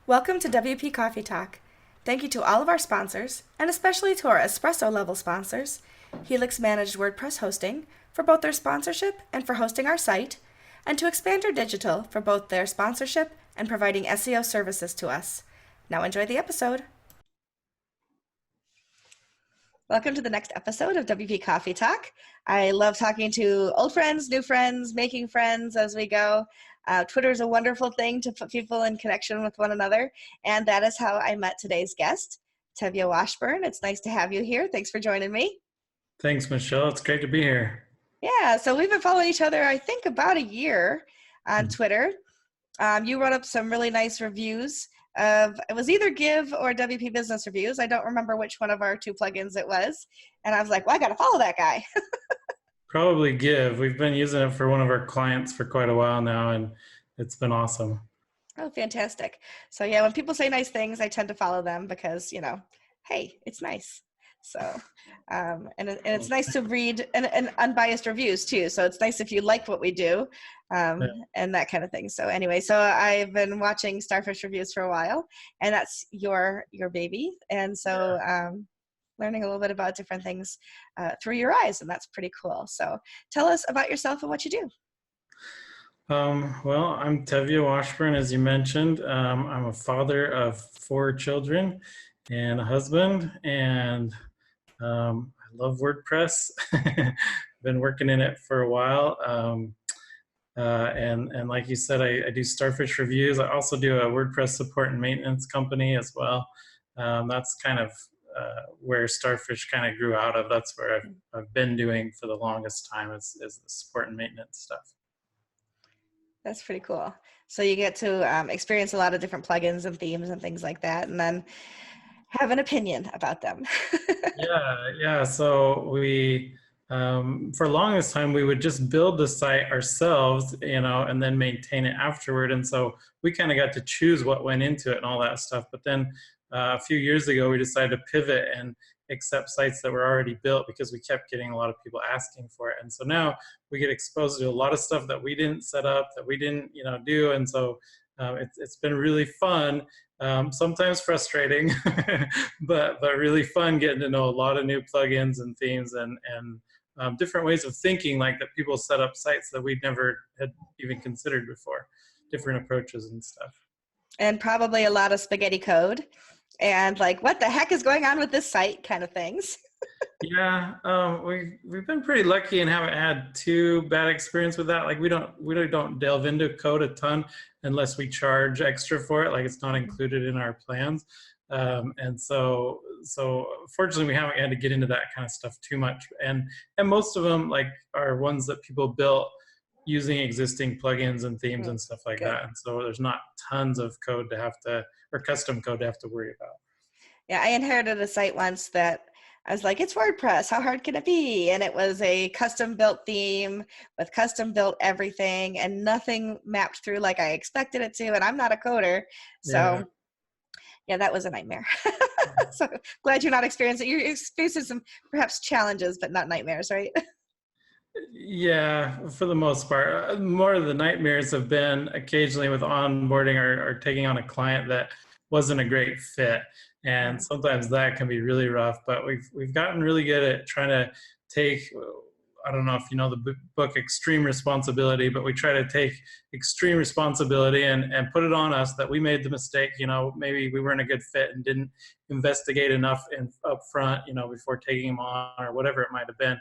Welcome to WP Coffee Talk. Thank you to all of our sponsors, and especially to our espresso level sponsors, Helix Managed WordPress Hosting, for both their sponsorship and for hosting our site, and to Expander Digital for both their sponsorship and providing SEO services to us. Now enjoy the episode. Welcome to the next episode of WP Coffee Talk. I love talking to old friends, new friends, making friends as we go. Twitter is a wonderful thing to put people in connection with one another, and that is how I met today's guest, Tevya Washburn. It's nice to have you here. Thanks for joining me. Thanks, Michelle. It's great to be here. Yeah, so we've been following each other, I think, about a year on Twitter. You wrote up some really nice reviews of, it was either Give or WP Business Reviews. I don't remember which one of our two plugins it was. And I was like, well, I got to follow that guy. Probably Give. We've been using it for one of our clients for quite a while now, and it's been awesome. Oh, fantastic. So yeah, when people say nice things, I tend to follow them because, hey, it's nice. So, and it's nice to read and unbiased reviews too. So it's nice if you like what we do, Yeah. and that kind of thing. So anyway, so I've been watching Starfish Reviews for a while, and that's your baby. And so, learning a little bit about different things through your eyes, and that's pretty cool. So tell us about yourself and what you do. Well, I'm Tevya Washburn, as you mentioned. I'm a father of 4 children and a husband, and I love WordPress. Been working in it for a while. And like you said, I do Starfish Reviews. I also do a WordPress support and maintenance company as well. That's kind of where Starfish kind of grew out of. That's where I've been doing for the longest time is the support and maintenance stuff. That's pretty cool. So you get to experience a lot of different plugins and themes and things like that, and then have an opinion about them. Yeah. So we, for the longest time, we would just build the site ourselves, and then maintain it afterward. And so we kind of got to choose what went into it and all that stuff. But then a few years ago, we decided to pivot and accept sites that were already built because we kept getting a lot of people asking for it. And so now we get exposed to a lot of stuff that we didn't set up, that we didn't, do. And so it's been really fun. Sometimes frustrating, but really fun getting to know a lot of new plugins and themes and different ways of thinking, like that people set up sites that we'd never had even considered before, different approaches and stuff. And probably a lot of spaghetti code and like, what the heck is going on with this site kind of things. Yeah, we've been pretty lucky and haven't had too bad experience with that. Like we really don't delve into code a ton unless we charge extra for it. Like it's not included in our plans, and so fortunately we haven't had to get into that kind of stuff too much. And most of them like are ones that people built using existing plugins and themes and stuff like that. And so there's not tons of code to have to, or custom code to have to worry about. Yeah, I inherited a site once that I was like, it's WordPress, how hard can it be? And it was a custom built theme with custom built everything and nothing mapped through like I expected it to. And I'm not a coder. So yeah, that was a nightmare. So glad you're not experiencing, you're experiencing some perhaps challenges, but not nightmares, right? Yeah, for the most part. More of the nightmares have been occasionally with onboarding or taking on a client that wasn't a great fit. And sometimes that can be really rough, but we've gotten really good at trying to take, I don't know if you know the book Extreme Responsibility, but we try to take extreme responsibility and put it on us that we made the mistake, maybe we weren't a good fit and didn't investigate enough up front, before taking them on or whatever it might have been.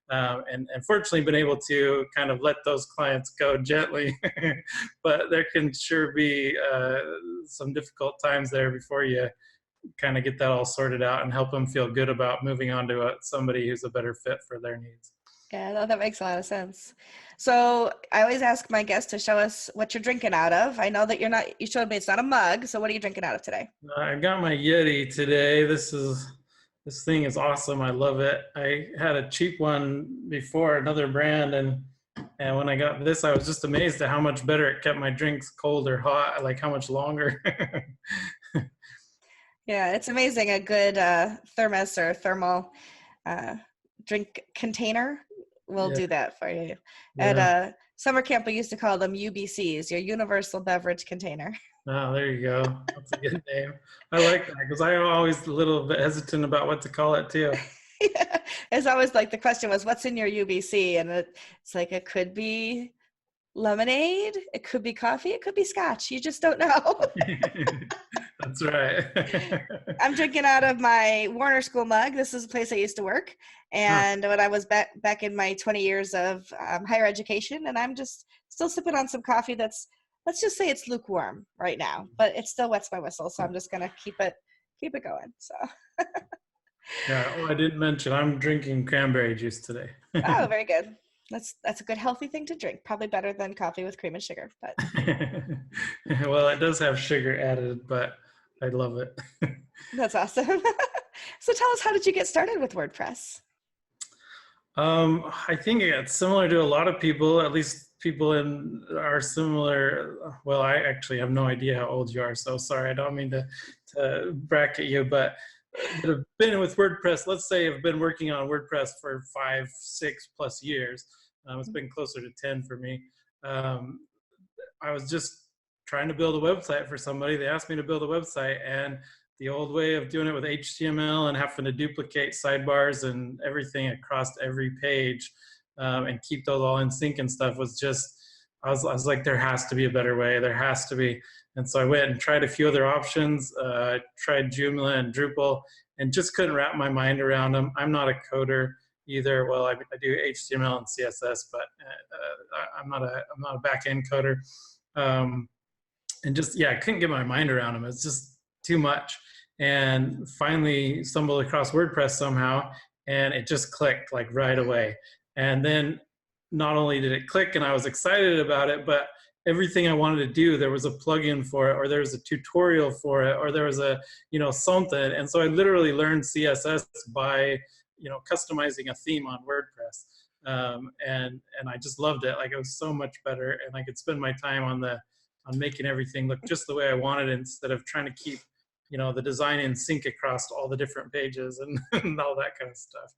And fortunately been able to kind of let those clients go gently, but there can sure be some difficult times there before you kind of get that all sorted out and help them feel good about moving on to somebody who's a better fit for their needs. Yeah, no, that makes a lot of sense. So I always ask my guests to show us what you're drinking out of. I know that you showed me it's not a mug. So what are you drinking out of today? I got my Yeti today. This thing is awesome. I love it. I had a cheap one before, another brand, and when I got this, I was just amazed at how much better it kept my drinks cold or hot, like how much longer. Yeah, it's amazing. A good thermos or thermal drink container will do that for you. Yeah. At summer camp, we used to call them UBCs, your universal beverage container. Oh, there you go. That's a good name. I like that because I'm always a little bit hesitant about what to call it too. Yeah. It's always like the question was, what's in your UBC? And it's like, it could be lemonade, it could be coffee, it could be scotch. You just don't know. That's right. I'm drinking out of my Warner School mug. This is a place I used to work. Huh. And when I was back in my 20 years of higher education, and I'm just still sipping on some coffee that's, let's just say it's lukewarm right now, but it still wets my whistle. So I'm just going to keep it going. So, Yeah. Oh, I didn't mention I'm drinking cranberry juice today. oh, very good. That's a good healthy thing to drink. Probably better than coffee with cream and sugar, but Well, it does have sugar added, but I love it. that's awesome. So tell us, how did you get started with WordPress? I think it's similar to a lot of people, at least people in are similar. Well, I actually have no idea how old you are, so sorry, I don't mean to bracket you, but that have been with WordPress, let's say I've been working on WordPress for 5, 6+ years. It's been closer to 10 for me. Um, I was just trying to build a website for somebody. They asked me to build a website, and the old way of doing it with HTML and having to duplicate sidebars and everything across every page and keep those all in sync and stuff was just, I was like, there has to be a better way. There has to be. And so I went and tried a few other options. Tried Joomla and Drupal and just couldn't wrap my mind around them. I'm not a coder either. Well, I do HTML and CSS, but I'm not a back-end coder. And just, yeah, I couldn't get my mind around them. It's just too much. And finally stumbled across WordPress somehow, and it just clicked like right away. And then not only did it click and I was excited about it, but everything I wanted to do, there was a plugin for it, or there was a tutorial for it, or there was a, something. And so I literally learned CSS by, customizing a theme on WordPress. And I just loved it. Like, it was so much better, and I could spend my time on making everything look just the way I wanted instead of trying to keep, the design in sync across all the different pages and, and all that kind of stuff.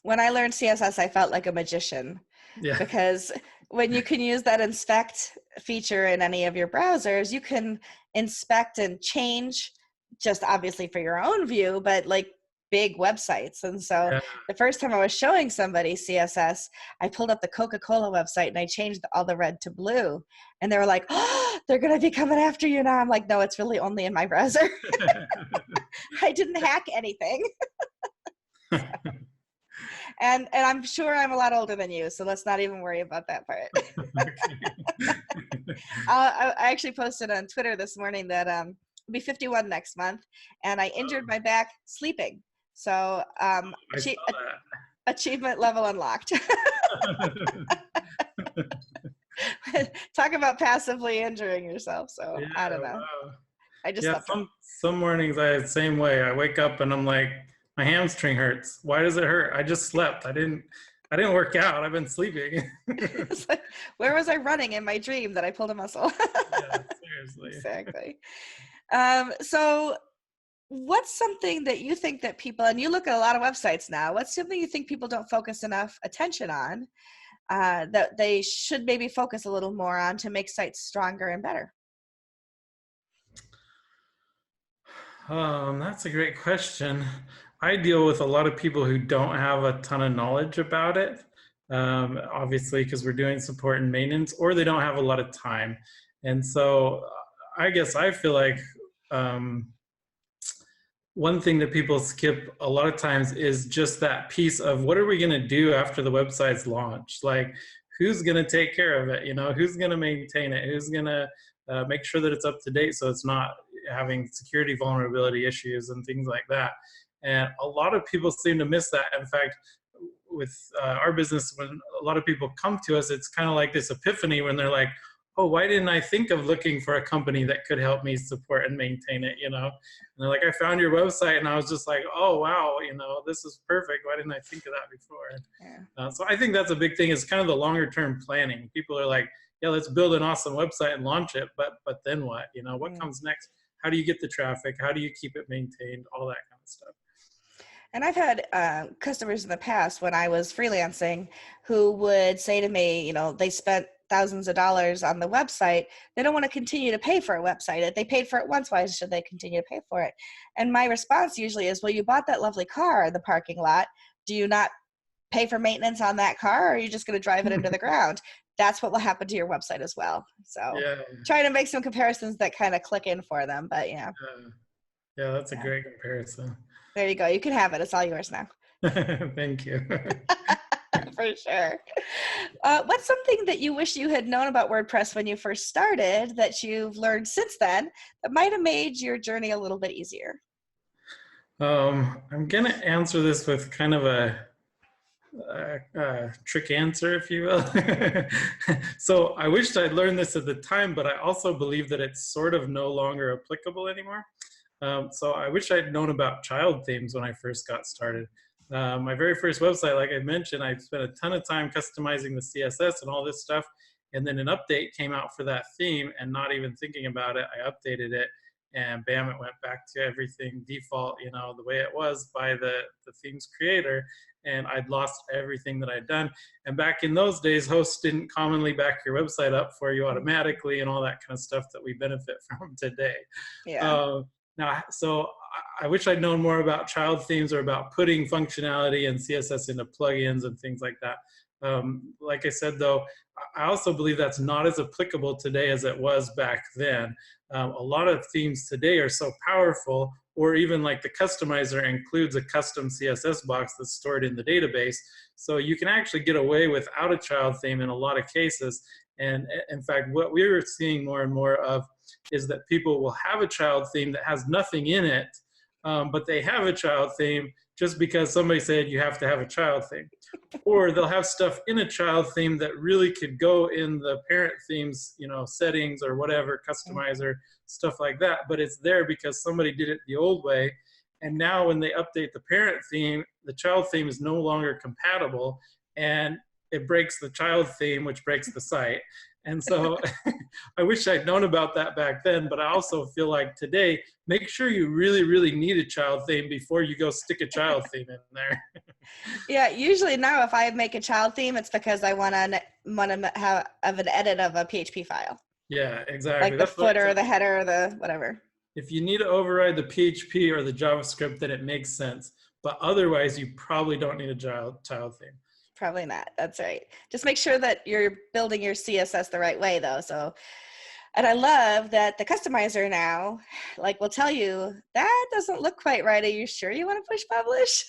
When I learned CSS, I felt like a magician, Yeah. because when you can use that inspect feature in any of your browsers, you can inspect and change, just obviously for your own view, but like big websites. And so Yeah. the first time I was showing somebody CSS, I pulled up the Coca-Cola website and I changed all the red to blue. And they were like, oh, they're going to be coming after you now. I'm like, no, it's really only in my browser. I didn't hack anything. And I'm sure I'm a lot older than you, so let's not even worry about that part. I actually posted on Twitter this morning that I'll be 51 next month, and I injured my back sleeping. So achievement level unlocked. Talk about passively injuring yourself. So yeah, I don't know. Wow. I just some mornings I the same way. I wake up and I'm like, my hamstring hurts. Why does it hurt? I just slept. I didn't work out. I've been sleeping. It's like, where was I running in my dream that I pulled a muscle? Yeah, seriously. Exactly. So what's something that you think that people, and you look at a lot of websites now, what's something you think people don't focus enough attention on that they should maybe focus a little more on to make sites stronger and better? That's a great question. I deal with a lot of people who don't have a ton of knowledge about it, obviously, because we're doing support and maintenance, or they don't have a lot of time. And so I guess I feel like one thing that people skip a lot of times is just that piece of what are we going to do after the website's launched? Like, who's going to take care of it? Who's going to maintain it? Who's going to make sure that it's up to date so it's not having security vulnerability issues and things like that. And a lot of people seem to miss that. In fact, with our business, when a lot of people come to us, it's kind of like this epiphany when they're like, oh, why didn't I think of looking for a company that could help me support and maintain it, And they're like, I found your website and I was just like, oh, wow, this is perfect. Why didn't I think of that before? Yeah. So I think that's a big thing, is kind of the longer term planning. People are like, yeah, let's build an awesome website and launch it. But then what? What comes next? How do you get the traffic? How do you keep it maintained? All that kind of stuff. And I've had customers in the past when I was freelancing who would say to me, they spent thousands of dollars on the website, they don't want to continue to pay for a website. If they paid for it once, why should they continue to pay for it? And my response usually is, well, you bought that lovely car in the parking lot. Do you not pay for maintenance on that car, or are you just going to drive it into the ground? That's what will happen to your website as well. So trying to make some comparisons that kind of click in for them. But yeah, that's a great comparison. There you go. You can have it. It's all yours now. Thank you. For sure. What's something that you wish you had known about WordPress when you first started that you've learned since then that might have made your journey a little bit easier? I'm going to answer this with kind of a trick answer, if you will. So I wished I'd learned this at the time, but I also believe that it's sort of no longer applicable anymore. So I wish I'd known about child themes when I first got started. My very first website, like I mentioned, I spent a ton of time customizing the CSS and all this stuff. And then an update came out for that theme, and not even thinking about it, I updated it, and bam, it went back to everything default, you know, the way it was by the theme's creator. And I'd lost everything that I'd done. And back in those days, hosts didn't commonly back your website up for you automatically and all that kind of stuff that we benefit from today. Now, so I wish I'd known more about child themes, or about putting functionality and CSS into plugins and things like that. Like I said, though, I also believe that's not as applicable today as it was back then. A lot of themes today are so powerful, or even like the customizer includes a custom CSS box that's stored in the database. So you can actually get away without a child theme in a lot of cases. And in fact, what we're seeing more and more of is that people will have a child theme that has nothing in it, but they have a child theme just because somebody said you have to have a child theme. Or they'll have stuff in a child theme that really could go in the parent theme's, you know, settings or whatever, customizer, stuff like that. But it's there because somebody did it the old way. And now when they update the parent theme, the child theme is no longer compatible, and it breaks the child theme, which breaks the site. And so I wish I'd known about that back then, but I also feel like today, make sure you really, really need a child theme before you go stick a child theme in there. Yeah, usually now if I make a child theme, it's because I want to have an edit of a PHP file. Yeah, exactly. Like the footer, the header, the whatever. If you need to override the PHP or the JavaScript, then it makes sense. But otherwise, you probably don't need a child theme. Probably not. That's right. Just make sure that you're building your CSS the right way, though. So, and I love that the customizer now, like, will tell you that doesn't look quite right. Are you sure you want to push publish?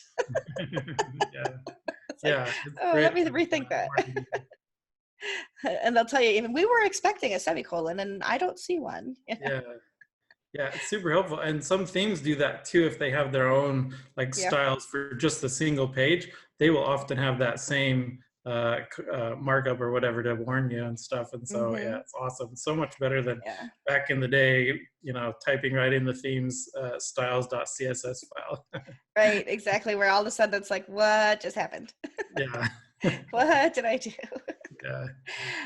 Let me rethink that. And they'll tell you, even we were expecting a semicolon, and I don't see one. Yeah, it's super helpful. And some themes do that too. If they have their own styles for just a single page, they will often have that same markup or whatever to warn you and stuff. And so it's awesome. It's so much better than back in the day, you know, typing right in the themes styles.css file. Right, exactly. Where all of a sudden it's like, what just happened? What did I do?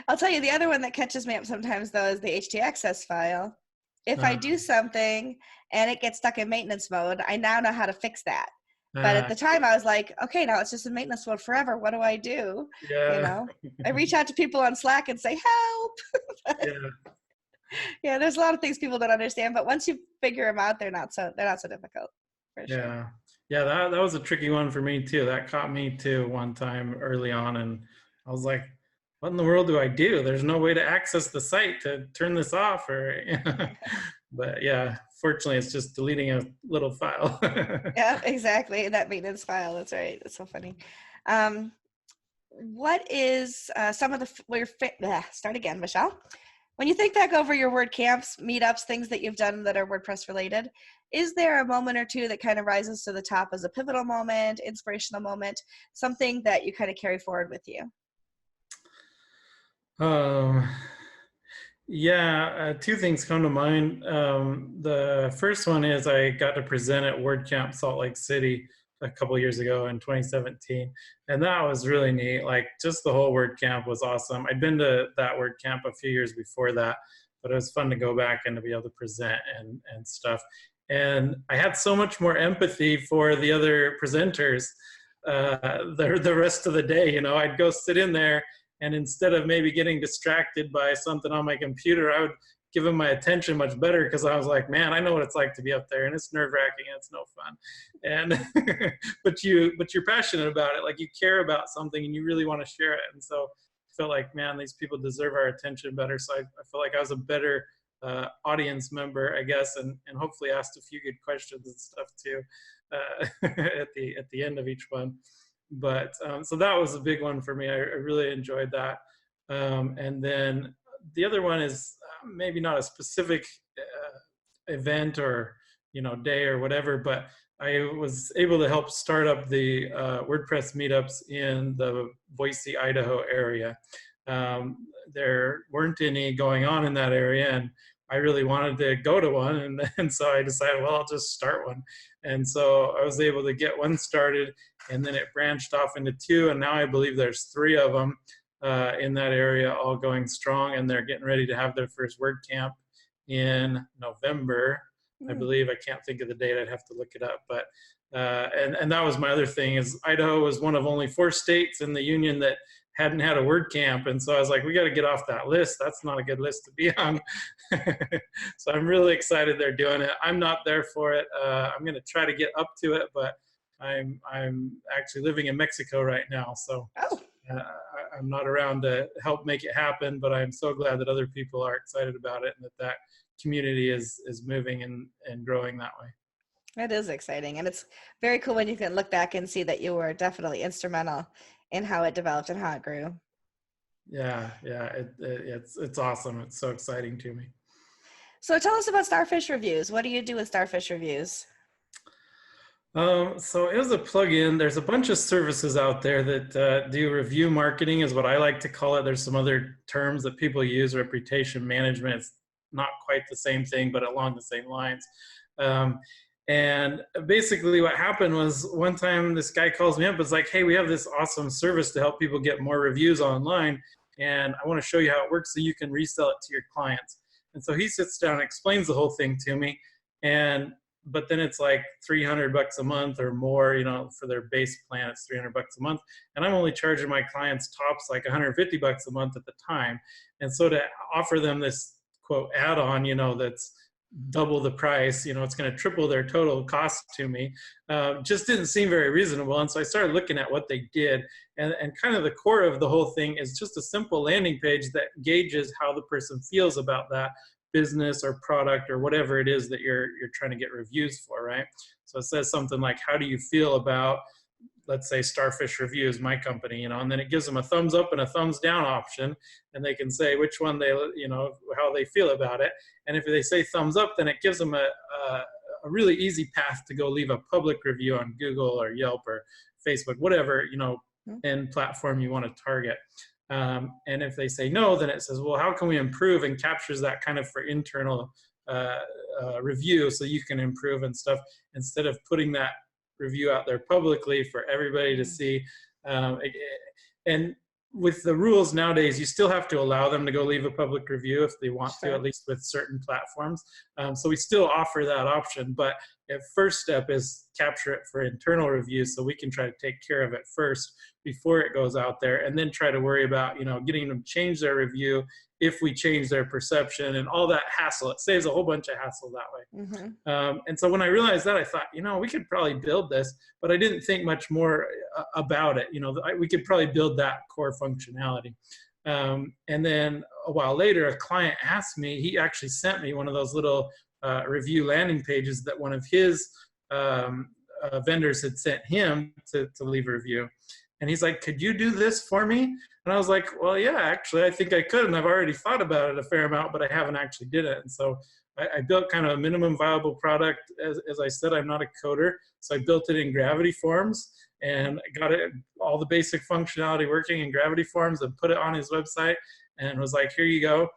I'll tell you, the other one that catches me up sometimes, though, is the htaccess file. If I do something and it gets stuck in maintenance mode, I now know how to fix that. But at the time I was like, okay, now it's just in maintenance mode forever. What do I do? You know, I reach out to people on Slack and say, help. There's a lot of things people don't understand, but once you figure them out, they're not so difficult. For sure. That was a tricky one for me too. That caught me too one time early on, and I was like, what in the world do I do? There's no way to access the site to turn this off, but fortunately it's just deleting a little file. Yeah, exactly. That maintenance file. That's right. That's so funny. What is some of the, start again, Michelle. When you think back over your WordCamps, meetups, things that you've done that are WordPress related, is there a moment or two that kind of rises to the top as a pivotal moment, inspirational moment, something that you kind of carry forward with you? Two things come to mind. The first one is I got to present at WordCamp Salt Lake City a couple of years ago in 2017, and that was really neat. Like, just the whole WordCamp was awesome. I'd been to that WordCamp a few years before that, but it was fun to go back and to be able to present and stuff. And I had so much more empathy for the other presenters the rest of the day. You know, I'd go sit in there And instead of maybe getting distracted by something on my computer, I would give them my attention much better, because I was like, man, I know what it's like to be up there, and it's nerve-wracking and it's no fun. And but you're passionate about it, like you care about something and you really want to share it. And so I felt like, man, these people deserve our attention better. So I felt like I was a better audience member, I guess, and hopefully asked a few good questions and stuff too at the end of each one. But so that was a big one for me. I really enjoyed that. And then the other one is maybe not a specific event or day or whatever, but I was able to help start up the WordPress meetups in the Boise, Idaho area. There weren't any going on in that area, and I really wanted to go to one, and so I decided, well, I'll just start one. And so I was able to get one started, and then it branched off into 2, and now I believe there's 3 of them in that area, all going strong, and they're getting ready to have their first WordCamp in November, I believe. I can't think of the date, I'd have to look it up. But and that was my other thing, is Idaho was one of only 4 states in the union that hadn't had a WordCamp, and so I was like, we got to get off that list. That's not a good list to be on. So I'm really excited they're doing it. I'm not there for it. I'm going to try to get up to it, but I'm actually living in Mexico right now, so I'm not around to help make it happen. But I'm so glad that other people are excited about it, and that community is moving and growing that way. It is exciting, and it's very cool when you can look back and see that you were definitely instrumental in how it developed and how it grew. Yeah, it's awesome. It's so exciting to me. So tell us about Starfish Reviews. What do you do with Starfish Reviews? So as a plugin, there's a bunch of services out there that do review marketing, is what I like to call it. There's some other terms that people use, reputation management. It's not quite the same thing, but along the same lines. And basically what happened was, one time this guy calls me up, it's like, hey, we have this awesome service to help people get more reviews online, and I want to show you how it works so you can resell it to your clients. And so he sits down and explains the whole thing to me, but then it's like $300 a month or more, for their base plan, it's $300 a month. And I'm only charging my clients tops like $150 a month at the time. And so to offer them this quote add-on, that's double the price, it's going to triple their total cost to me, just didn't seem very reasonable. And so I started looking at what they did, and kind of the core of the whole thing is just a simple landing page that gauges how the person feels about that business or product or whatever it is that you're trying to get reviews for, right? So it says something like, how do you feel about, let's say, Starfish Reviews, my company, and then it gives them a thumbs up and a thumbs down option, and they can say which one they, how they feel about it. And if they say thumbs up, then it gives them a really easy path to go leave a public review on Google or Yelp or Facebook, whatever, end platform you want to target. And if they say no, then it says, well, how can we improve, and captures that kind of for internal review, so you can improve and stuff, instead of putting that review out there publicly for everybody to see. And with the rules nowadays, you still have to allow them to go leave a public review if they want to, at least with certain platforms. So we still offer that option, but the first step is capture it for internal reviews, so we can try to take care of it first before it goes out there, and then try to worry about, getting them to change their review if we change their perception and all that hassle. It saves a whole bunch of hassle that way. And so when I realized that, I thought, we could probably build this, but I didn't think much more about it. We could probably build that core functionality. And then a while later, a client asked me, he actually sent me one of those little review landing pages that one of his vendors had sent him to leave a review. And he's like, could you do this for me? And I was like, well, yeah, actually, I think I could. And I've already thought about it a fair amount, but I haven't actually did it. And so I built kind of a minimum viable product. As I said, I'm not a coder. So I built it in Gravity Forms, and got it, all the basic functionality working in Gravity Forms, and put it on his website, and was like, here you go.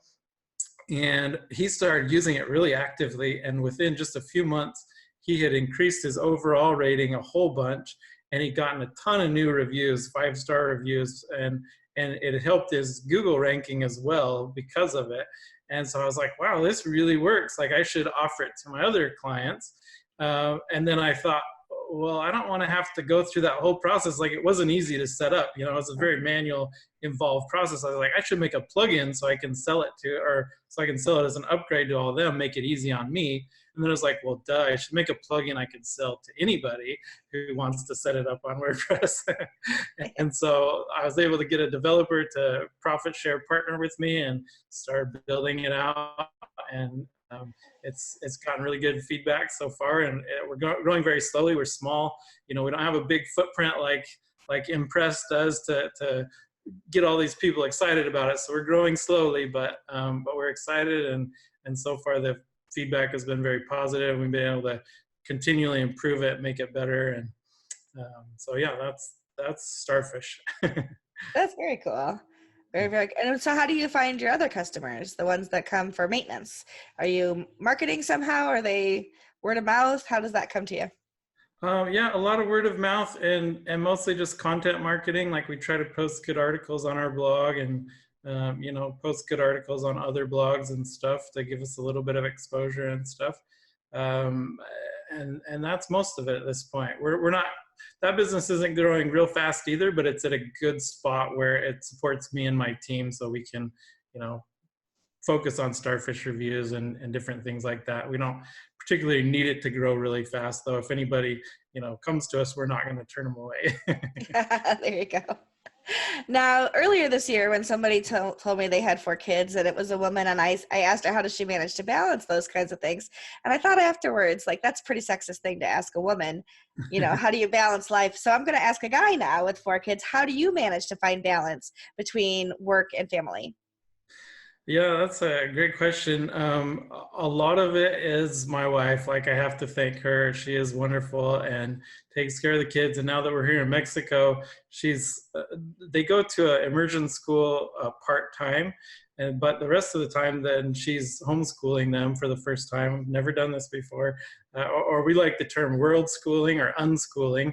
And he started using it really actively. And within just a few months, he had increased his overall rating a whole bunch, and he'd gotten a ton of new reviews, 5-star reviews, and it helped his Google ranking as well because of it. And so I was like, wow, this really works. Like, I should offer it to my other clients. And then I thought, well, I don't want to have to go through that whole process. Like, it wasn't easy to set up, you know, it's a very manual, involved process. I was like, I should make a plugin so I can sell it to, or so I can sell it as an upgrade to all of them, make it easy on me. And then I was like, well, duh, I should make a plugin I can sell to anybody who wants to set it up on WordPress. And so I was able to get a developer to profit share partner with me and start building it out. And it's gotten really good feedback so far, and we're growing very slowly. We're small, you know, we don't have a big footprint like Impress does to get all these people excited about it. So we're growing slowly, but we're excited, and so far the feedback has been very positive. We've been able to continually improve it, make it better, and so yeah, that's Starfish. That's very cool. Very, very good. And so how do you find your other customers, the ones that come for maintenance? Are you marketing somehow? Are they word of mouth? How does that come to you? Yeah, a lot of word of mouth and mostly just content marketing. Like, we try to post good articles on our blog and, you know, post good articles on other blogs and stuff to give us a little bit of exposure and stuff. And that's most of it at this point. We're not, that business isn't growing real fast either, but it's at a good spot where it supports me and my team, so we can, you know, focus on Starfish Reviews and different things like that. We don't particularly need it to grow really fast, though. If anybody, you know, comes to us, we're not going to turn them away. There you go. Now, earlier this year, when somebody told me they had 4 kids and it was a woman, and I asked her, how does she manage to balance those kinds of things? And I thought afterwards, like, that's a pretty sexist thing to ask a woman, you know, how do you balance life? So I'm going to ask a guy now with 4 kids, how do you manage to find balance between work and family? Yeah, that's a great question. A lot of it is my wife. Like, I have to thank her. She is wonderful and takes care of the kids. And now that we're here in Mexico, they go to an immersion school part-time, but the rest of the time, then she's homeschooling them for the first time. I've never done this before, or we like the term world schooling or unschooling.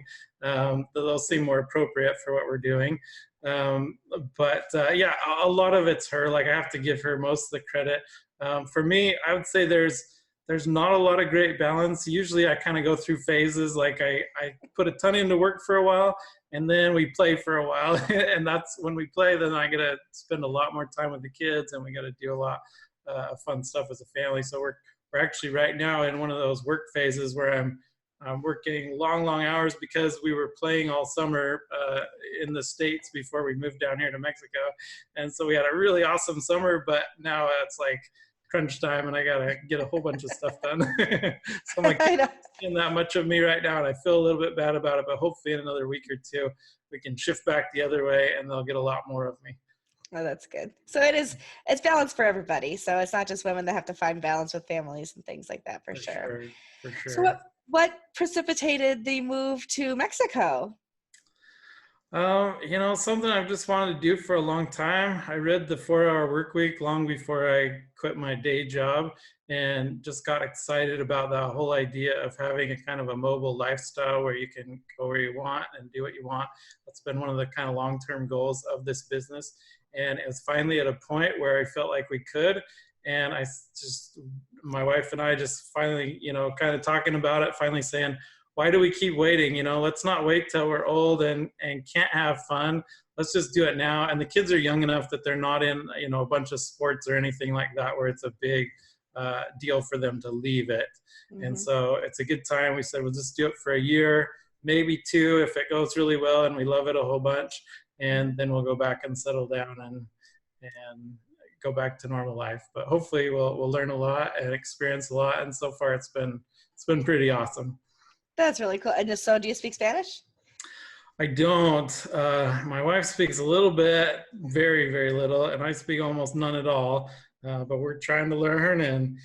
Those seem more appropriate for what we're doing. Yeah, a lot of it's her. Like, I have to give her most of the credit. For me, I would say there's not a lot of great balance. Usually I kind of go through phases. Like, I put a ton into work for a while, and then we play for a while. And that's when we play, then I get to spend a lot more time with the kids, and we got to do a lot of fun stuff as a family. So we're actually right now in one of those work phases where I'm working long hours because we were playing all summer in the States before we moved down here to Mexico. And so we had a really awesome summer, but now it's like crunch time and I gotta get a whole bunch of stuff done. So my kids aren't seeing that much of me right now, and I feel a little bit bad about it, but hopefully in another week or two, we can shift back the other way and they'll get a lot more of me. Oh, that's good. So it's balance for everybody. So it's not just women that have to find balance with families and things like that, for sure. For sure. So what precipitated the move to Mexico? You know, something I've just wanted to do for a long time. I read the 4-Hour Workweek long before I quit my day job, and just got excited about the whole idea of having a kind of a mobile lifestyle where you can go where you want and do what you want. That's been one of the kind of long-term goals of this business. And it was finally at a point where I felt like we could. And my wife and I just finally, you know, kind of talking about it, finally saying, why do we keep waiting? You know, let's not wait till we're old and can't have fun. Let's just do it now. And the kids are young enough that they're not in, you know, a bunch of sports or anything like that where it's a big deal for them to leave it. Mm-hmm. And so it's a good time. We said, we'll just do it for a year, maybe 2 if it goes really well and we love it a whole bunch. And then we'll go back and settle down and go back to normal life. But hopefully we'll learn a lot and experience a lot. And so far it's been pretty awesome. That's really cool. And so do you speak Spanish? I don't. My wife speaks a little bit, very, very little, and I speak almost none at all. But we're trying to learn and,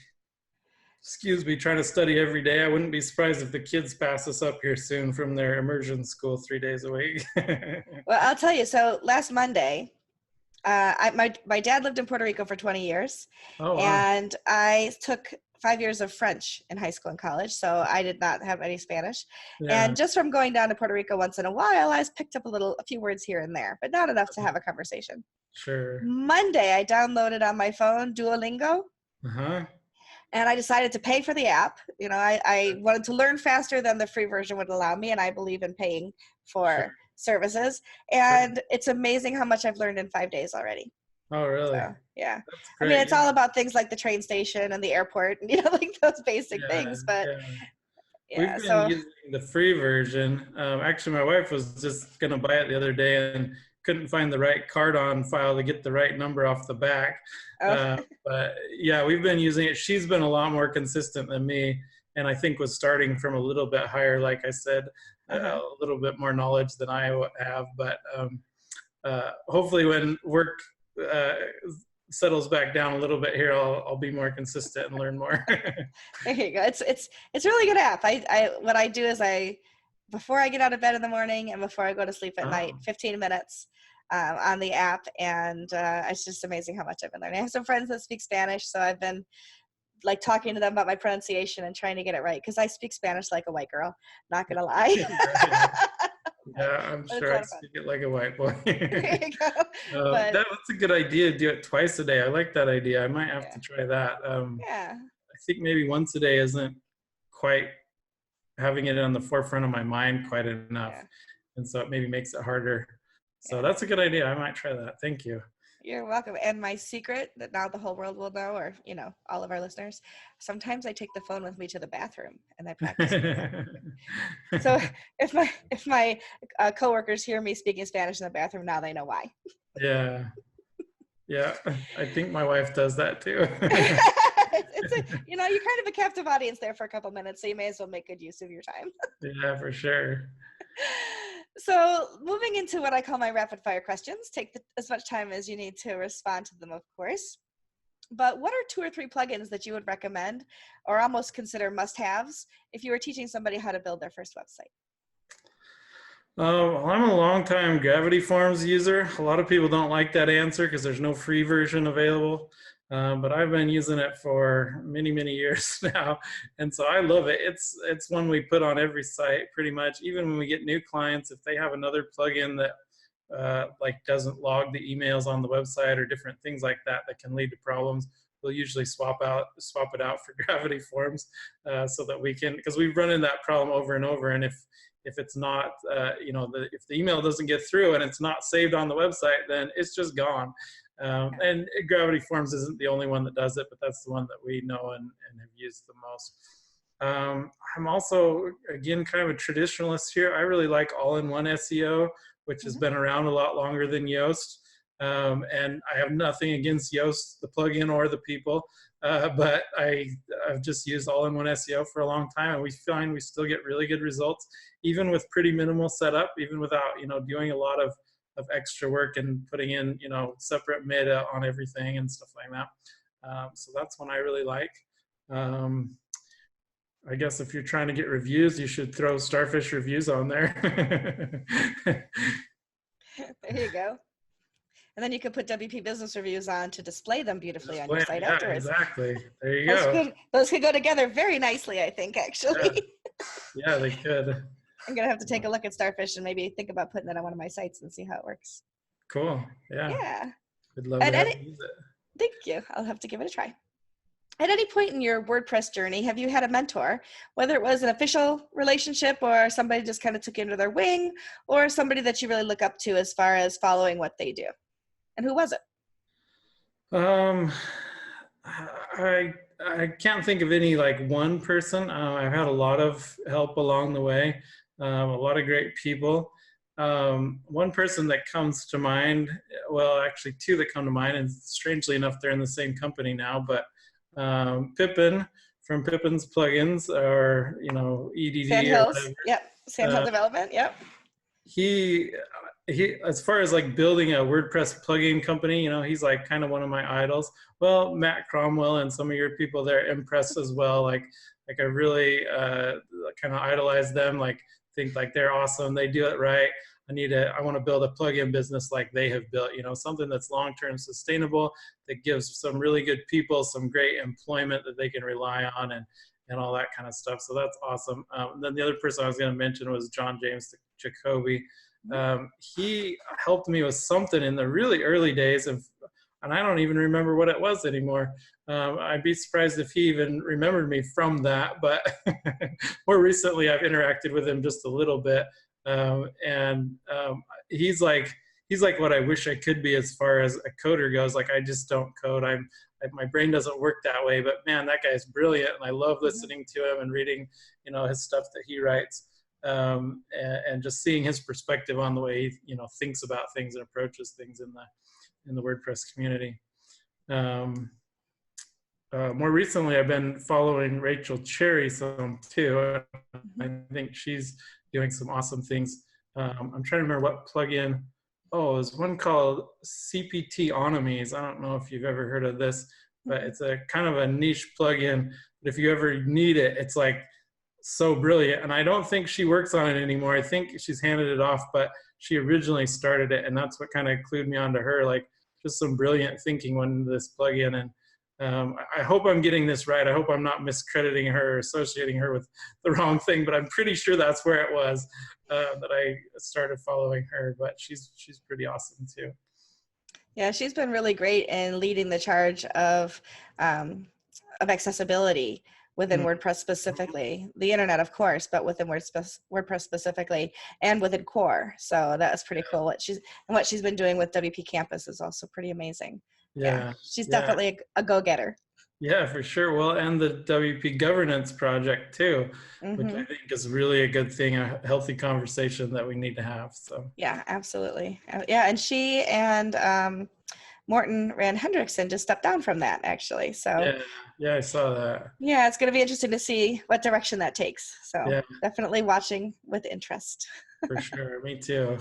trying to study every day. I wouldn't be surprised if the kids pass us up here soon from their immersion school 3 days a week. Well, I'll tell you. So last Monday, my dad lived in Puerto Rico for 20 years. Oh, wow. And I took 5 years of French in high school and college, so I did not have any Spanish. Yeah. And just from going down to Puerto Rico once in a while, I picked up a few words here and there, but not enough to have a conversation. Sure. Monday, I downloaded on my phone Duolingo. Uh-huh. And I decided to pay for the app. You know, I wanted to learn faster than the free version would allow me, and I believe in paying Sure. for services. Sure. And it's amazing how much I've learned in 5 days already. Oh, really? So, yeah. That's I mean, great. it's all about things like the train station and the airport and, like those basic Yeah. things. But Yeah. yeah, We've been so, using the free version. Actually, my wife was just going to buy it the other day and couldn't find the right card-on file to get the right number off the back. oh, But yeah, we've been using it. She's been a lot more consistent than me, and I think was starting from a little bit higher, like I said, a little bit more knowledge than I have. But hopefully when work settles back down a little bit here, I'll be more consistent and learn more. there you go. It's a really good app. What I do is before I get out of bed in the morning and before I go to sleep at night, 15 minutes on the app, and it's just amazing how much I've been learning. I have some friends that speak Spanish, so I've been like talking to them about my pronunciation and trying to get it right, because I speak Spanish like a white girl, not gonna lie. Yeah, I'm sure I speak it like a white boy. There you go. That's a good idea to do it twice a day. I like that idea. I might have to try that. Yeah. I think maybe once a day isn't quite having it on the forefront of my mind quite enough. Yeah. And so it maybe makes it harder. So that's a good idea. I might try that. Thank you. You're welcome. And my secret that now the whole world will know, or, all of our listeners, sometimes I take the phone with me to the bathroom and I practice. So if my coworkers hear me speaking Spanish in the bathroom, now they know why. Yeah. Yeah. I think my wife does that too. You're kind of a captive audience there for a couple minutes, so you may as well make good use of your time. Yeah, for sure. So moving into what I call my rapid fire questions, take as much time as you need to respond to them, of course. But what are 2 or 3 plugins that you would recommend or almost consider must-haves if you were teaching somebody how to build their first website? I'm a long-time Gravity Forms user. A lot of people don't like that answer because there's no free version available. But I've been using it for many, many years now. And so I love it. It's one we put on every site pretty much. Even when we get new clients, if they have another plugin that like doesn't log the emails on the website or different things like that that can lead to problems, we'll usually swap it out for Gravity Forms so that we can, because we've run into that problem over and over. And if it's not, if the email doesn't get through and it's not saved on the website, then it's just gone. And Gravity Forms isn't the only one that does it, but that's the one that we know and have used the most. I'm also, again, kind of a traditionalist here. I really like all-in-one SEO, which has been around a lot longer than Yoast. And I have nothing against Yoast, the plugin or the people, but I've just used all-in-one SEO for a long time, and we find we still get really good results, even with pretty minimal setup, even without doing a lot of extra work and putting in separate meta on everything and stuff like that. So that's one I really like. I guess if you're trying to get reviews, you should throw Starfish Reviews on there. There you go. And then you could put WP Business Reviews on to display them beautifully on your site afterwards. Exactly. There you go. Those could go together very nicely, I think, actually. Yeah, they could. I'm going to have to take a look at Starfish and maybe think about putting that on one of my sites and see how it works. Cool. Yeah. Yeah. We'd love to use it. Thank you. I'll have to give it a try. At any point in your WordPress journey, have you had a mentor, whether it was an official relationship or somebody just kind of took you under their wing, or somebody that you really look up to as far as following what they do? And who was it? I can't think of any like one person. I've had a lot of help along the way, a lot of great people. One person that comes to mind, well, actually 2 that come to mind, and strangely enough, they're in the same company now, but Pippin from Pippin's Plugins, or EDD. Sandhills. Yep. Sandhill Development. Yep. He, as far as like building a WordPress plugin company, he's like kind of one of my idols. Well, Matt Cromwell and some of your people there, Impress as well. Like I really kind of idolize them. Like think like they're awesome. They do it right. I want to build a plugin business like they have built, something that's long-term sustainable, that gives some really good people some great employment that they can rely on and all that kind of stuff. So that's awesome. Then the other person I was going to mention was John James Jacoby. He helped me with something in the really early days of, and I don't even remember what it was anymore. I'd be surprised if he even remembered me from that, but more recently I've interacted with him just a little bit. He's like what I wish I could be as far as a coder goes. Like, I just don't code. My brain doesn't work that way, but man, that guy's brilliant. And I love listening to him and reading, his stuff that he writes. And just seeing his perspective on the way he, thinks about things and approaches things in the WordPress community. More recently, I've been following Rachel Cherry some too. I think she's doing some awesome things. I'm trying to remember what plugin. Oh, there's one called CPT Onomies. I don't know if you've ever heard of this, but it's a kind of a niche plugin. But if you ever need it, it's like so brilliant. And I don't think she works on it anymore. I think she's handed it off, but she originally started it, and that's what kind of clued me onto her. Like, just some brilliant thinking went into this plugin. And I hope I'm getting this right. I hope I'm not miscrediting her or associating her with the wrong thing, but I'm pretty sure that's where it was that I started following her. But she's pretty awesome too. Yeah, she's been really great in leading the charge of accessibility within WordPress specifically. The internet, of course, but within WordPress specifically, and within core. So that's pretty cool. What she's been doing with WP Campus is also pretty amazing. Yeah, she's definitely a go-getter. Yeah, for sure. Well, and the WP governance project too, which I think is really a good thing, a healthy conversation that we need to have. So yeah, absolutely. Yeah, and she and Morten Rand Hendrickson just stepped down from that, actually. So yeah, I saw that. Yeah, it's going to be interesting to see what direction that takes. So definitely watching with interest. For sure, me too.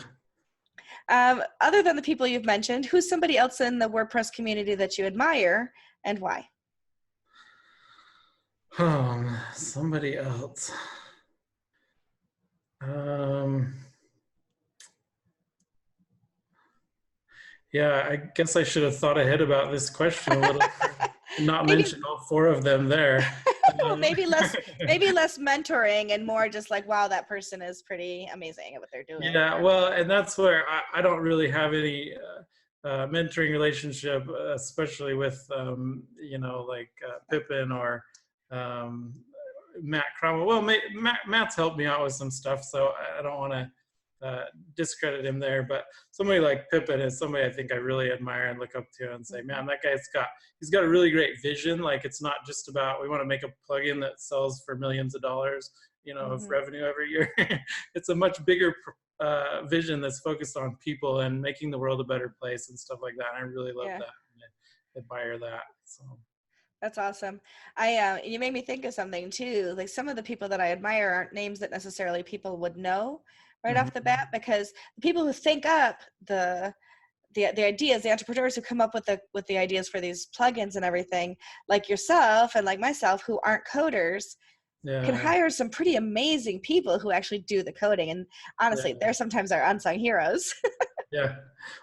Other than the people you've mentioned, who's somebody else in the WordPress community that you admire, and why? Somebody else. Yeah, I guess I should have thought ahead about this question a little, not mention all four of them there. maybe less mentoring and more just like, wow, that person is pretty amazing at what they're doing. Yeah, well, and that's where I don't really have any mentoring relationship, especially with Pippin or Matt Cromwell. Well, Matt's helped me out with some stuff, so I don't want to discredit him there, but somebody like Pippin is somebody I think I really admire and look up to and say, man, that guy's got a really great vision. Like, it's not just about, we want to make a plugin that sells for millions of dollars, of revenue every year. It's a much bigger vision that's focused on people and making the world a better place and stuff like that. And I really love that and admire that. So that's awesome. You made me think of something too. Like, some of the people that I admire aren't names that necessarily people would know right off the bat, because the people who think up the ideas, the entrepreneurs who come up with the ideas for these plugins and everything, like yourself and like myself, who aren't coders, can hire some pretty amazing people who actually do the coding. And honestly, they're sometimes our unsung heroes. Yeah.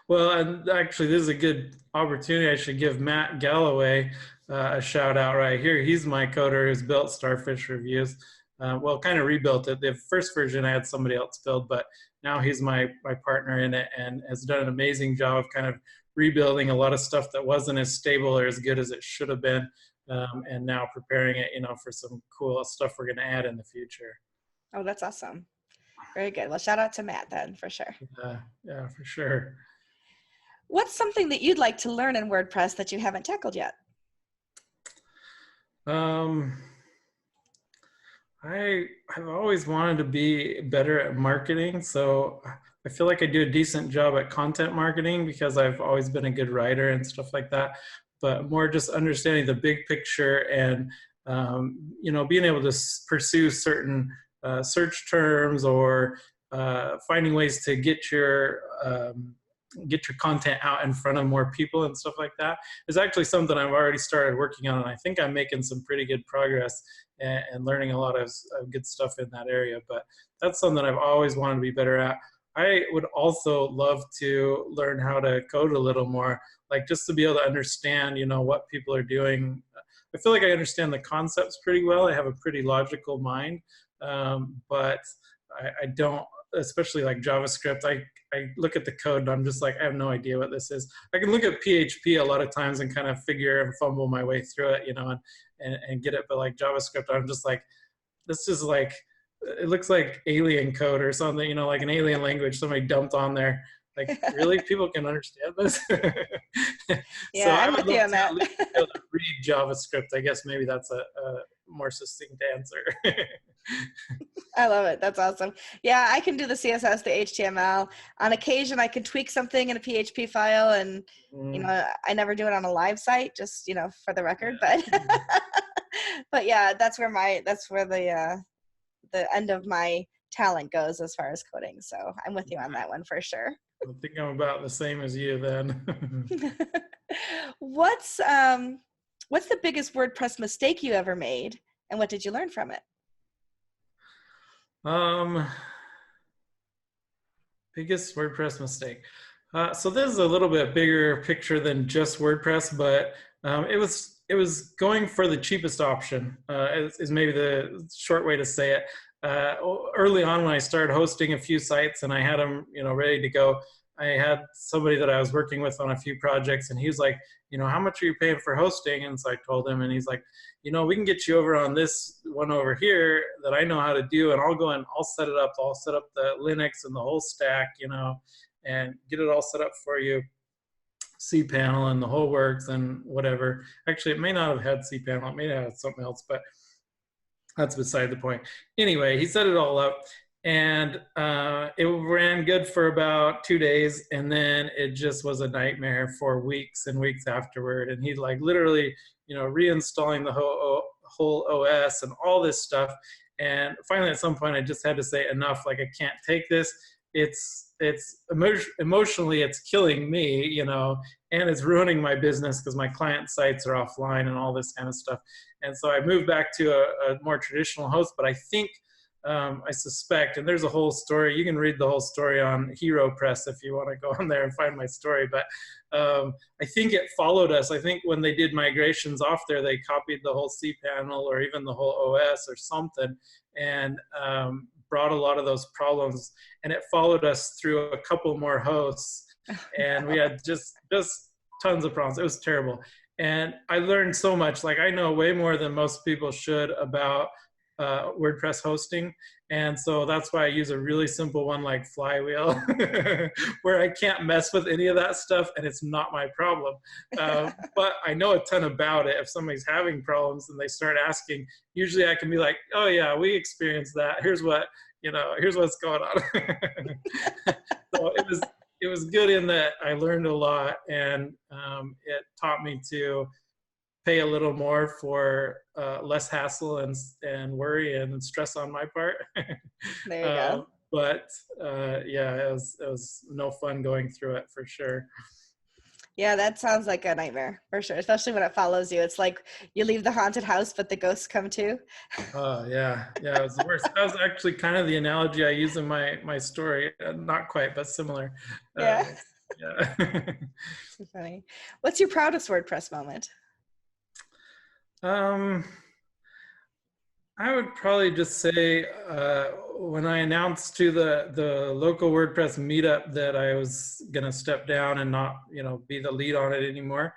Well, and actually, this is a good opportunity. I should give Matt Galloway a shout out right here. He's my coder who's built Starfish Reviews. Kind of rebuilt it. The first version I had somebody else build, but now he's my partner in it and has done an amazing job of kind of rebuilding a lot of stuff that wasn't as stable or as good as it should have been, and now preparing it, for some cool stuff we're going to add in the future. Oh, that's awesome. Very good. Well, shout out to Matt then, for sure. Yeah, for sure. What's something that you'd like to learn in WordPress that you haven't tackled yet? I've always wanted to be better at marketing, so I feel like I do a decent job at content marketing because I've always been a good writer and stuff like that, but more just understanding the big picture and being able to pursue certain search terms or finding ways to get your content out in front of more people and stuff like that is actually something I've already started working on, and I think I'm making some pretty good progress and learning a lot of good stuff in that area. But that's something I've always wanted to be better at. I would also love to learn how to code a little more, like just to be able to understand, what people are doing. I feel like I understand the concepts pretty well. I have a pretty logical mind, but I don't, especially like JavaScript. I look at the code and I'm just like, I have no idea what this is. I can look at PHP a lot of times and kind of figure and fumble my way through it, and get it. But like JavaScript, I'm just like, this is like, it looks like alien code or something, like an alien language somebody dumped on there. Like, really? People can understand this? So Yeah, I I'm would with you love on to that. at least be able to read JavaScript. I guess maybe that's a more succinct answer. I love it. That's awesome. Yeah, I can do the CSS, the HTML. On occasion, I can tweak something in a PHP file, and I never do it on a live site, just for the record. But but yeah, that's where the end of my talent goes as far as coding. So I'm with you on that one for sure. I think I'm about the same as you then. What's the biggest WordPress mistake you ever made, and what did you learn from it? Biggest WordPress mistake. So this is a little bit bigger picture than just WordPress, but it was going for the cheapest option. Is maybe the short way to say it. Early on, when I started hosting a few sites and I had them, ready to go, I had somebody that I was working with on a few projects, and he was like, how much are you paying for hosting? And so I told him, and he's like, we can get you over on this one over here that I know how to do, and I'll go and I'll set it up. I'll set up the Linux and the whole stack, and get it all set up for you. cPanel and the whole works and whatever. Actually, it may not have had cPanel. It may have had something else, but that's beside the point. Anyway, he set it all up, and it ran good for about 2 days, and then it just was a nightmare for weeks and weeks afterward. And he literally, reinstalling the whole OS and all this stuff. And finally, at some point, I just had to say enough. Like, I can't take this. It's emotionally, it's killing me, and it's ruining my business because my client sites are offline and all this kind of stuff. And so I moved back to a more traditional host, but I think, I suspect, and there's a whole story, you can read the whole story on Hero Press if you want to go on there and find my story, but I think it followed us. I think when they did migrations off there, they copied the whole cPanel or even the whole OS or something, and brought a lot of those problems, and it followed us through a couple more hosts, and we had just tons of problems. It was terrible. And I learned so much. Like, I know way more than most people should about WordPress hosting. And so that's why I use a really simple one like Flywheel, where I can't mess with any of that stuff, and it's not my problem. But I know a ton about it. If somebody's having problems and they start asking, usually I can be like, oh yeah, we experienced that. Here's what's going on. So it was good in that I learned a lot, and it taught me to pay a little more for less hassle and worry and stress on my part. There you go. But yeah, it was no fun going through it for sure. Yeah, that sounds like a nightmare for sure, especially when it follows you. It's like you leave the haunted house, but the ghosts come too. Oh yeah, it was the worst. That was actually kind of the analogy I use in my story. Not quite, but similar. Yeah. Yeah. Too funny. What's your proudest WordPress moment? I would probably just say when I announced to the local WordPress meetup that I was going to step down and not, be the lead on it anymore.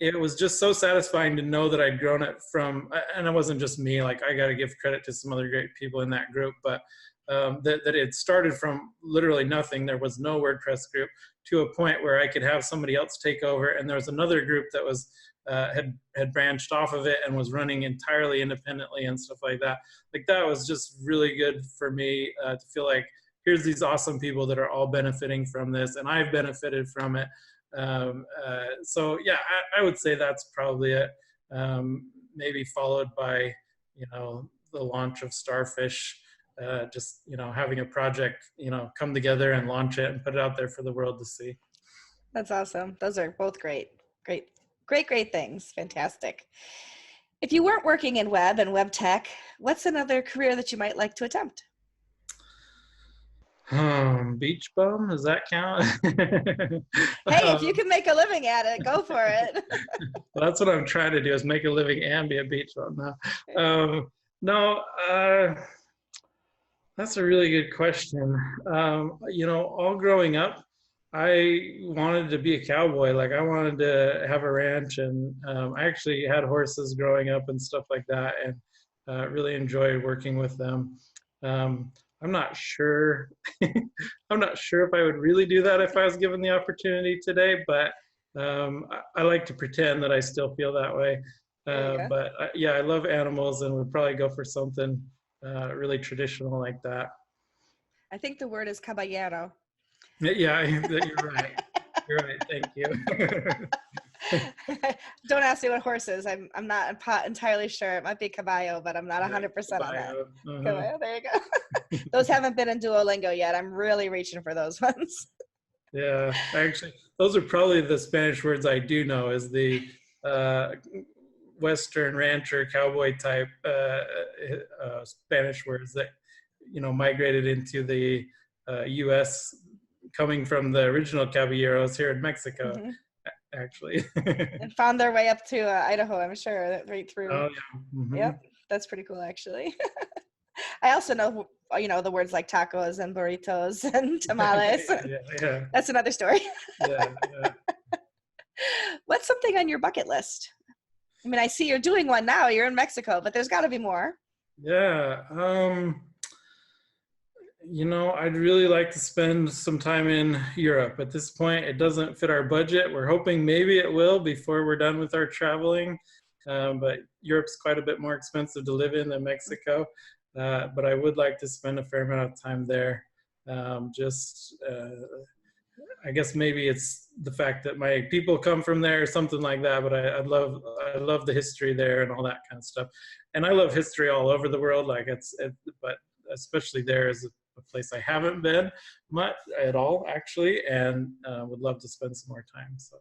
It was just so satisfying to know that I'd grown it from, and it wasn't just me, like I got to give credit to some other great people in that group, but that it started from literally nothing. There was no WordPress group to a point where I could have somebody else take over. And there was another group that was had branched off of it and was running entirely independently and stuff like that. Like, that was just really good for me to feel like here's these awesome people that are all benefiting from this, and I've benefited from it. So yeah, I would say that's probably it. Maybe followed by, the launch of Starfish, just, having a project, come together and launch it and put it out there for the world to see. That's awesome. Those are both great things. Fantastic. If you weren't working in web and web tech, what's another career that you might like to attempt? Beach bum, does that count? Hey, if you can make a living at it, go for it. Well, that's what I'm trying to do, is make a living and be a beach bum. No, That's a really good question. All growing up, I wanted to be a cowboy. Like I wanted to have a ranch, and I actually had horses growing up and stuff like that, and really enjoyed working with them. I'm not sure. I'm not sure if I would really do that if I was given the opportunity today, but I like to pretend that I still feel that way. There you go. Yeah, I love animals and would probably go for something really traditional like that. I think the word is caballero. Yeah, you're right. You're right. Thank you. Don't ask me what horse is. I'm not entirely sure. It might be caballo, but I'm not Yeah, 100% on that. bio. Uh-huh. Caballo, there you go. Those haven't been in Duolingo yet. I'm really reaching for those ones. Yeah, actually, those are probably the Spanish words I do know. Is the uh, Western rancher cowboy type Spanish words that migrated into the U.S. coming from the original caballeros here in Mexico, Hmm. actually. And found their way up to Idaho, I'm sure, right through. Oh yeah. Hmm. Yep, that's pretty cool, actually. I also know, the words like tacos and burritos and tamales. Yeah, yeah, That's another story. yeah, yeah. What's something on your bucket list? I mean, I see you're doing one now. You're in Mexico, but there's got to be more. Yeah. I'd really like to spend some time in Europe. At this point, it doesn't fit our budget. We're hoping maybe it will before we're done with our traveling. But Europe's quite a bit more expensive to live in than Mexico. But I would like to spend a fair amount of time there. I guess maybe it's the fact that my people come from there or something like that. But I love the history there and all that kind of stuff. And I love history all over the world. But especially there is a place I haven't been much at all, actually, and would love to spend some more time. So.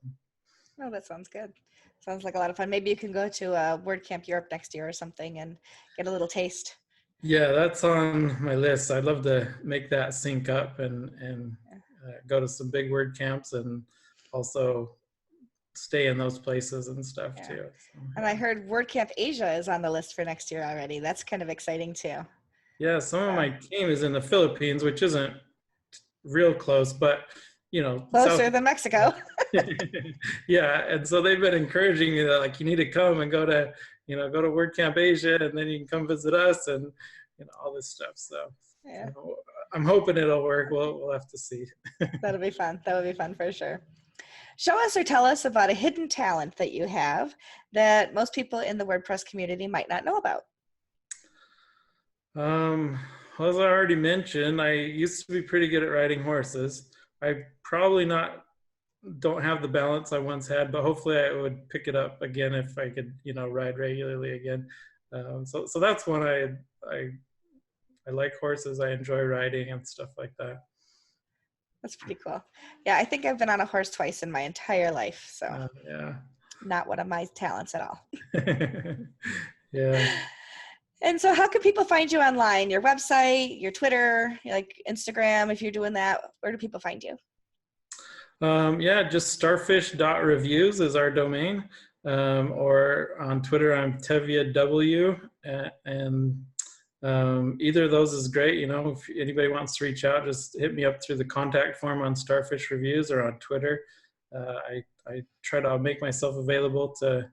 Oh, that sounds good. Sounds like a lot of fun. Maybe you can go to WordCamp Europe next year or something and get a little taste. Yeah, that's on my list. I'd love to make that sync up and go to some big word camps and also stay in those places and stuff Yeah. too. So, And I heard WordCamp Asia is on the list for next year already. That's kind of exciting too. yeah, some of So my team is in the Philippines, which isn't real close, but closer South. than Mexico. Yeah, and so they've been encouraging me that like you need to come and go to WordCamp Asia, and then you can come visit us and all this stuff. So Yeah, I'm hoping it'll work. We'll have to see. that'll be fun. That would be fun for sure. Show us or tell us about a hidden talent that you have that most people in the WordPress community might not know about. Well, as I already mentioned, I used to be pretty good at riding horses. I probably don't have the balance I once had, but hopefully I would pick it up again if I could, ride regularly again. So that's one I like horses. I enjoy riding and stuff like that. That's pretty cool. Yeah, I think I've been on a horse twice in my entire life, so Yeah. not one of my talents at all. Yeah. And so how can people find you online? Your website, your Twitter, like Instagram, if you're doing that, where do people find you? Yeah, just starfish.reviews is our domain. Or on Twitter, I'm Tevya W. And either of those is great. If anybody wants to reach out, just hit me up through the contact form on Starfish Reviews or on Twitter. I try to make myself available to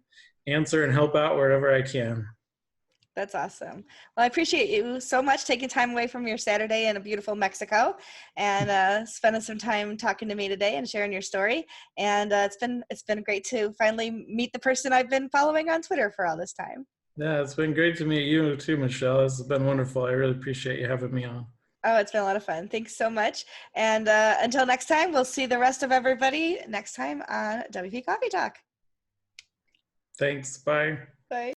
answer and help out wherever I can. That's awesome. Well, I appreciate you so much taking time away from your Saturday in a beautiful Mexico and spending some time talking to me today and sharing your story. And it's been great to finally meet the person I've been following on Twitter for all this time. Yeah, it's been great to meet you too, Michelle. This has been wonderful. I really appreciate you having me on. Oh, it's been a lot of fun. Thanks so much. And until next time, we'll see the rest of everybody next time on WP Coffee Talk. Thanks. Bye. Bye.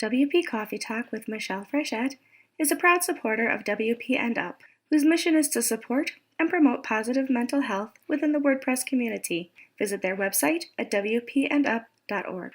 WP Coffee Talk with Michelle Frechette is a proud supporter of WP and Up, whose mission is to support and promote positive mental health within the WordPress community. Visit their website at wpandup.org.